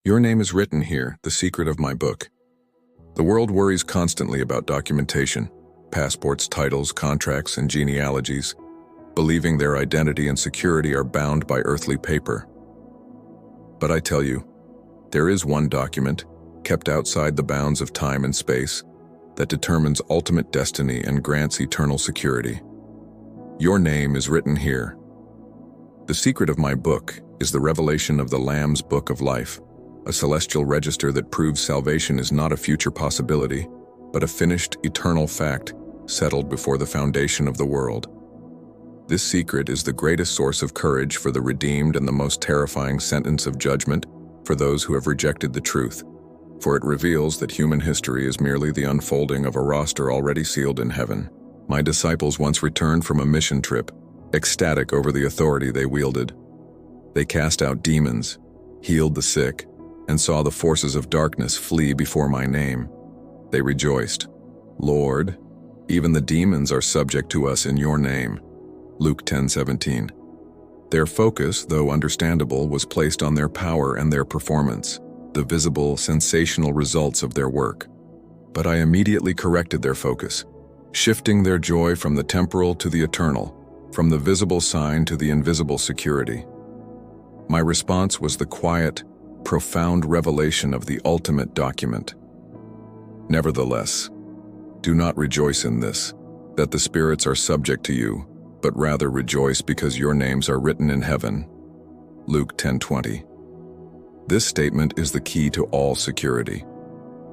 Your name is written here, the secret of my book. The world worries constantly about documentation, passports, titles, contracts, and genealogies, believing their identity and security are bound by earthly paper. But I tell you, there is one document, kept outside the bounds of time and space, that determines ultimate destiny and grants eternal security. Your name is written here. The secret of my book is the revelation of the Lamb's Book of Life, a celestial register that proves salvation is not a future possibility, but a finished, eternal fact settled before the foundation of the world. This secret is the greatest source of courage for the redeemed and the most terrifying sentence of judgment for those who have rejected the truth, for it reveals that human history is merely the unfolding of a roster already sealed in heaven. My disciples once returned from a mission trip, ecstatic over the authority they wielded. They cast out demons, healed the sick, and saw the forces of darkness flee before my name. They rejoiced, "Lord, even the demons are subject to us in your name." Luke 10:17. Their focus, though understandable, was placed on their power and their performance, the visible, sensational results of their work. But I immediately corrected their focus, shifting their joy from the temporal to the eternal, from the visible sign to the invisible security. My response was the quiet, profound revelation of the ultimate document. Nevertheless, do not rejoice in this, that the spirits are subject to you, but rather rejoice because your names are written in heaven. Luke 10:20. This statement is the key to all security.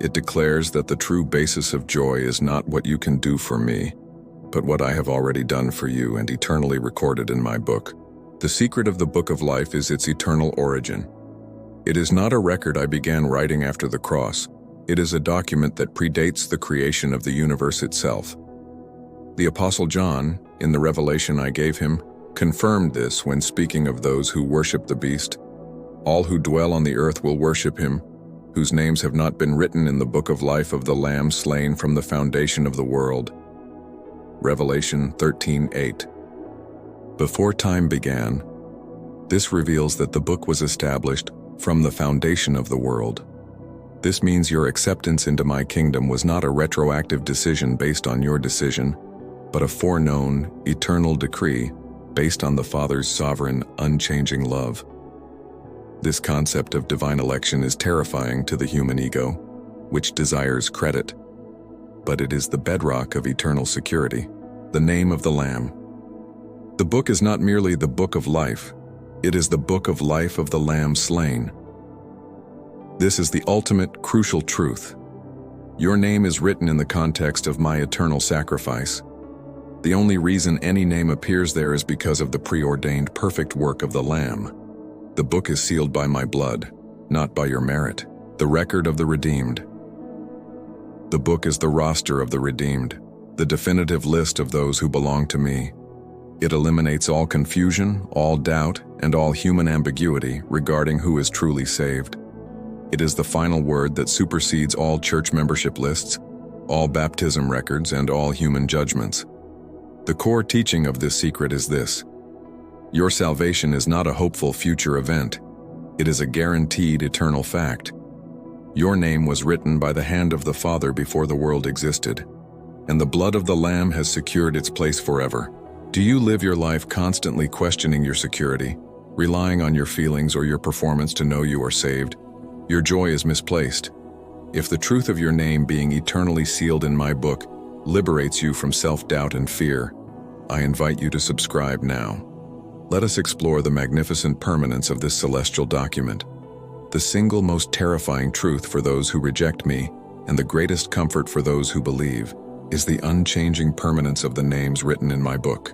It declares that the true basis of joy is not what you can do for me, but what I have already done for you and eternally recorded in my book. The secret of the Book of Life is its eternal origin. It is not a record I began writing after the cross. It is a document that predates the creation of the universe itself. The Apostle John, in the revelation I gave him, confirmed this when speaking of those who worship the beast. All who dwell on the earth will worship him, whose names have not been written in the book of life of the Lamb slain from the foundation of the world. Revelation 13:8. Before time began, this reveals that the book was established from the foundation of the world. This means your acceptance into my kingdom was not a retroactive decision based on your decision, but a foreknown, eternal decree based on the Father's sovereign, unchanging love. This concept of divine election is terrifying to the human ego, which desires credit, but it is the bedrock of eternal security, the name of the Lamb. The book is not merely the book of life, it is the book of life of the Lamb slain. This is the ultimate, crucial truth. Your name is written in the context of my eternal sacrifice. The only reason any name appears there is because of the preordained perfect work of the Lamb. The book is sealed by my blood, not by your merit, the record of the redeemed. The book is the roster of the redeemed, the definitive list of those who belong to me. It eliminates all confusion, all doubt, and all human ambiguity regarding who is truly saved. It is the final word that supersedes all church membership lists, all baptism records, and all human judgments. The core teaching of this secret is this: your salvation is not a hopeful future event. It is a guaranteed eternal fact. Your name was written by the hand of the Father before the world existed, and the blood of the Lamb has secured its place forever. Do you live your life constantly questioning your security, relying on your feelings or your performance to know you are saved? Your joy is misplaced. If the truth of your name being eternally sealed in my book liberates you from self-doubt and fear, I invite you to subscribe now. Let us explore the magnificent permanence of this celestial document. The single most terrifying truth for those who reject me, and the greatest comfort for those who believe, is the unchanging permanence of the names written in my book.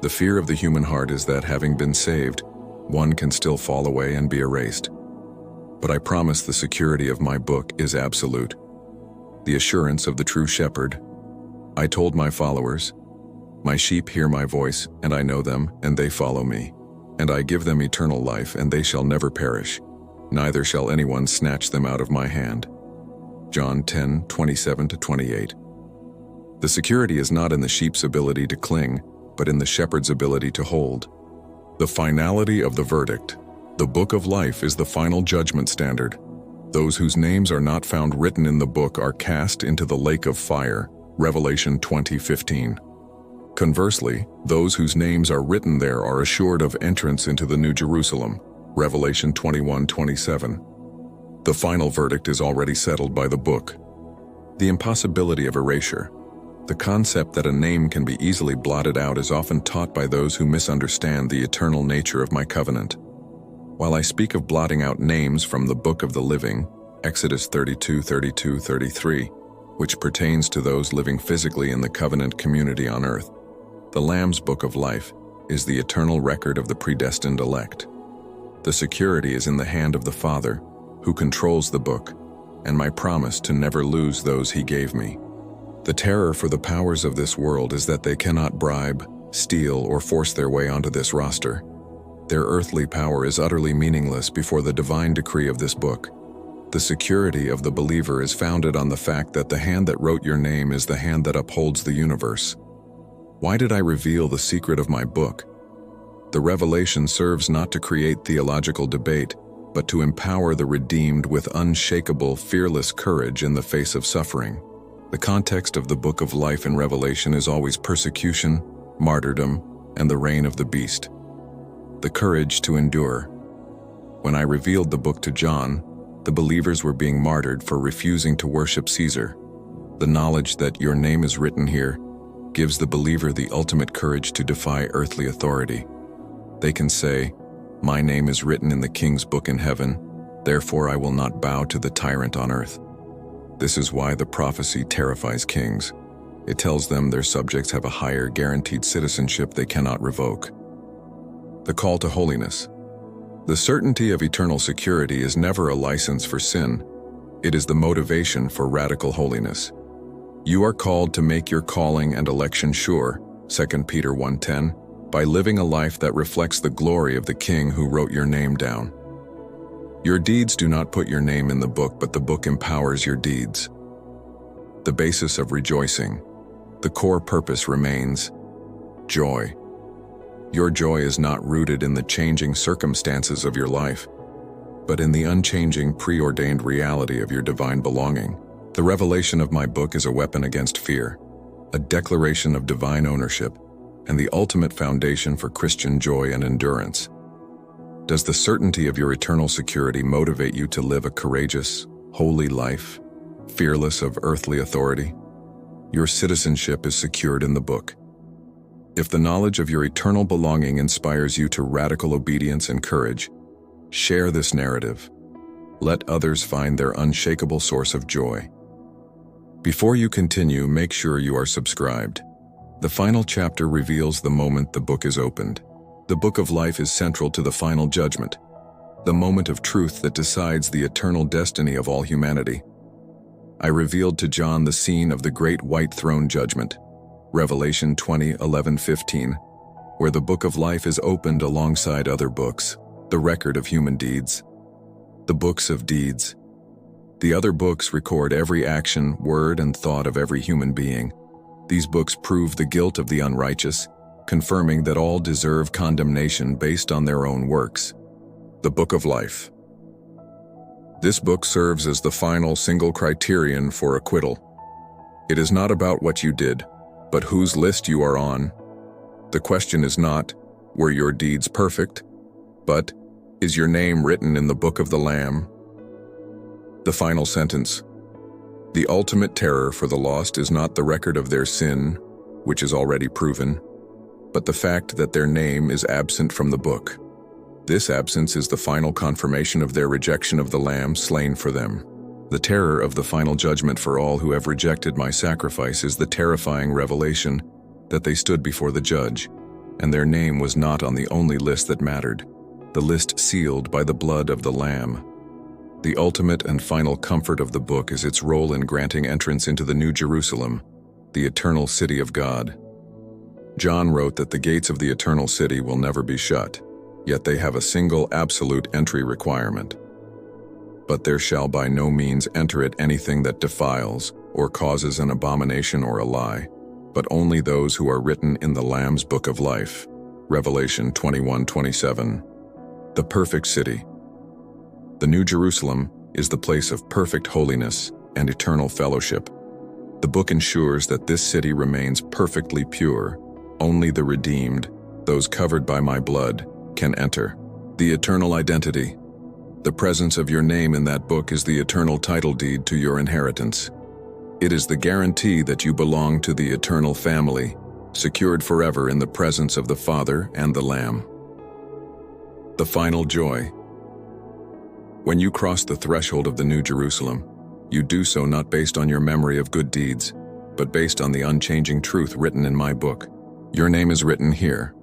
The fear of the human heart is that, having been saved, one can still fall away and be erased. But I promise the security of my book is absolute. The assurance of the true shepherd. I told my followers, "My sheep hear my voice, and I know them, and they follow me. And I give them eternal life, and they shall never perish. Neither shall anyone snatch them out of my hand." John 10:27-28. The security is not in the sheep's ability to cling, but in the shepherd's ability to hold. The finality of the verdict. The book of life is the final judgment standard. Those whose names are not found written in the book are cast into the lake of fire, Revelation 20:15. Conversely, those whose names are written there are assured of entrance into the New Jerusalem, Revelation 21:27. The final verdict is already settled by the book. The impossibility of erasure. The concept that a name can be easily blotted out is often taught by those who misunderstand the eternal nature of my covenant. While I speak of blotting out names from the book of the living, Exodus 32:32-33, which pertains to those living physically in the covenant community on earth, the Lamb's book of life is the eternal record of the predestined elect. The security is in the hand of the Father, who controls the book, and my promise to never lose those he gave me. The terror for the powers of this world is that they cannot bribe, steal, or force their way onto this roster. Their earthly power is utterly meaningless before the divine decree of this book. The security of the believer is founded on the fact that the hand that wrote your name is the hand that upholds the universe. Why did I reveal the secret of my book? The revelation serves not to create theological debate, but to empower the redeemed with unshakable, fearless courage in the face of suffering. The context of the book of life in Revelation is always persecution, martyrdom, and the reign of the beast. The courage to endure. When I revealed the book to John, the believers were being martyred for refusing to worship Caesar. The knowledge that your name is written here gives the believer the ultimate courage to defy earthly authority. They can say, "My name is written in the King's book in heaven, therefore I will not bow to the tyrant on earth." This is why the prophecy terrifies kings. It tells them their subjects have a higher guaranteed citizenship they cannot revoke. The call to holiness. The certainty of eternal security is never a license for sin. It is the motivation for radical holiness. You are called to make your calling and election sure, 2 Peter 1:10, by living a life that reflects the glory of the King who wrote your name down. Your deeds do not put your name in the book, but the book empowers your deeds. The basis of rejoicing. The core purpose remains joy. Your joy is not rooted in the changing circumstances of your life, but in the unchanging, preordained reality of your divine belonging. The revelation of my book is a weapon against fear, a declaration of divine ownership, and the ultimate foundation for Christian joy and endurance. Does the certainty of your eternal security motivate you to live a courageous, holy life, fearless of earthly authority? Your citizenship is secured in the book. If the knowledge of your eternal belonging inspires you to radical obedience and courage, share this narrative. Let others find their unshakable source of joy. Before you continue, make sure you are subscribed. The final chapter reveals the moment the book is opened. The book of life is central to the final judgment, the moment of truth that decides the eternal destiny of all humanity. I revealed to John the scene of the great white throne judgment, Revelation 20:11-15, where the book of life is opened alongside other books, the record of human deeds. The books of deeds. The other books record every action, word, and thought of every human being. These books prove the guilt of the unrighteous, confirming that all deserve condemnation based on their own works. The Book of Life. This book serves as the final single criterion for acquittal. It is not about what you did, but whose list you are on. The question is not, were your deeds perfect, but, is your name written in the book of the Lamb? The final sentence. The ultimate terror for the lost is not the record of their sin, which is already proven, but the fact that their name is absent from the book. This absence is the final confirmation of their rejection of the Lamb slain for them. The terror of the final judgment for all who have rejected my sacrifice is the terrifying revelation that they stood before the judge, and their name was not on the only list that mattered, the list sealed by the blood of the Lamb. The ultimate and final comfort of the book is its role in granting entrance into the New Jerusalem, the eternal city of God. John wrote that the gates of the eternal city will never be shut, yet they have a single absolute entry requirement. But there shall by no means enter it anything that defiles or causes an abomination or a lie, but only those who are written in the Lamb's book of life. Revelation 21:27. The perfect city. The New Jerusalem, is the place of perfect holiness and eternal fellowship. The book ensures that this city remains perfectly pure. Only the redeemed, those covered by my blood, can enter. The eternal identity. The presence of your name in that book is the eternal title deed to your inheritance. It is the guarantee that you belong to the eternal family, secured forever in the presence of the Father and the Lamb. The final joy. When you cross the threshold of the New Jerusalem, you do so not based on your memory of good deeds, but based on the unchanging truth written in my book. Your name is written here.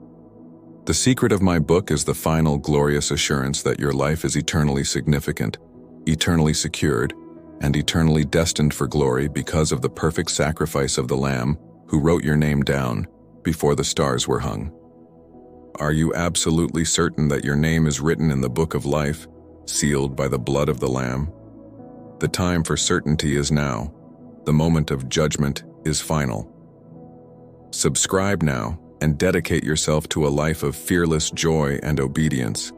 The secret of my book is the final glorious assurance that your life is eternally significant, eternally secured, and eternally destined for glory because of the perfect sacrifice of the Lamb who wrote your name down before the stars were hung. Are you absolutely certain that your name is written in the book of life, sealed by the blood of the Lamb? The time for certainty is now. The moment of judgment is final. Subscribe now and dedicate yourself to a life of fearless joy and obedience,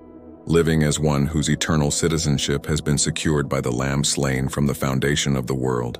living as one whose eternal citizenship has been secured by the Lamb slain from the foundation of the world.